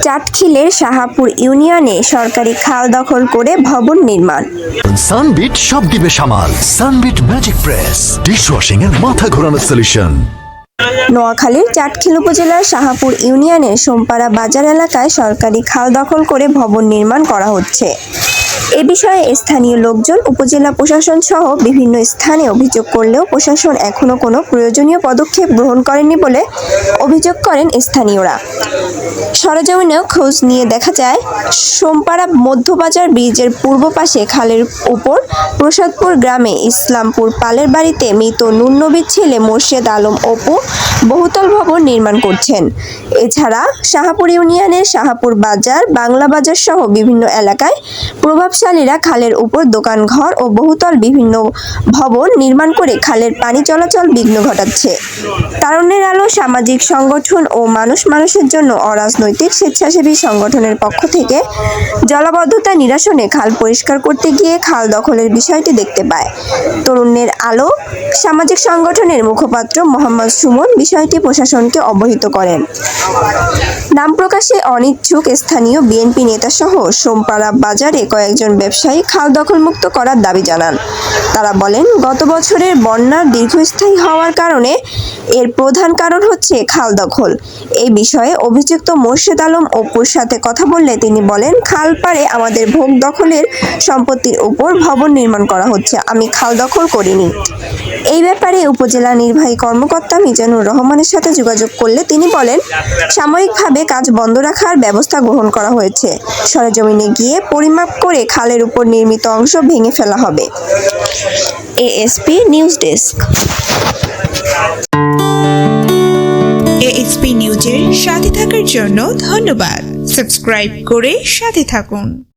চাটখিলের শাহাপুর ইউনিয়নে সরকারি খাল দখল করে ভবন নির্মাণ। সানবিট সব দিবে সামাল। সানবিট ম্যাজিক প্রেস ডিশওয়াশিং এর মাথা ঘোরানো সলিউশন। নোয়াখালীর চাটখিল উপজেলার শাহাপুর ইউনিয়নের সোমপাড়া বাজার এলাকায় সরকারি খাল দখল করে ভবন নির্মাণ করা হচ্ছে। এ বিষয়ে স্থানীয় লোকজন উপজেলা প্রশাসন সহ বিভিন্ন স্থানে অভিযোগ করলেও প্রশাসন এখনো কোনো প্রয়োজনীয় পদক্ষেপ গ্রহণ করেনি বলে অভিযোগ করেন স্থানীয়রা। সরেজমিনে খোঁজ নিয়ে দেখা যায়, সোমপাড়া মধ্যবাজার ব্রিজের পূর্ব পাশে খালের উপর প্রসাদপুর গ্রামে ইসলামপুর পালের বাড়িতে মৃত নুরনবীর ছেলে মোর্শেদ আলম অপু বহুতল ভবন নির্মাণ করছেন। এছাড়া শাহাপুর ইউনিয়নের শাহাপুর বাজার, বাংলা বাজার সহ বিভিন্ন এলাকায় প্রভাবশালীরা খালের উপর দোকানঘর ও বহুতল বিভিন্ন ভবন নির্মাণ করে খালের পানি চলাচল বিঘ্ন ঘটাচ্ছে। তারুণ্যের আলো সামাজিক সংগঠন ও মানুষের জন্য অরাজনৈতিক স্বেচ্ছাসেবী সংগঠনের পক্ষ থেকে জলাবদ্ধতা নিরসনে খাল পরিষ্কার করতে গিয়ে খাল দখলের বিষয়টি দেখতে পায়। তরুণের আলো সামাজিক সংগঠনের মুখপাত্র মোহাম্মদ সুমন বিষয়টি প্রশাসনকে অবহিত করেন। নাম প্রকাশে অনিচ্ছুক স্থানীয় বিএনপি নেতাসহ সোমপাড়া বাজারে কয়েকজন ব্যবসায়ী খাল দখলমুক্ত করার দাবি জানান। তারা বলেন, গত বছরের বন্যার দীর্ঘস্থায়ী হওয়ার কারণে এর প্রধান কারণ হচ্ছে খাল দখল। এই বিষয়ে অভিযুক্ত মোর্শেদ আলম অপুর সাথে কথা বললে তিনি বলেন, খাল পাড়ে আমাদের ভোগ দখলের সম্পত্তির উপর ভবন নির্মাণ করা হচ্ছে, আমি খাল দখল করিনি। এই ব্যাপারে উপজেলা নির্বাহী কর্মকর্তা মিজানুর রহমানের সাথে যোগাযোগ করলে তিনি বলেন, সাময়িকভাবে কাজ বন্ধ রাখার ব্যবস্থা গ্রহণ করা হয়েছে। সরেজমিনে গিয়ে পরিমাপ করে খালের উপর নির্মিত অংশ ভেঙে ফেলা হবে। ASP news desk. এএসপি নিউজের সাথে থাকার জন্য ধন্যবাদ। সাবস্ক্রাইব করে সাথে থাকুন।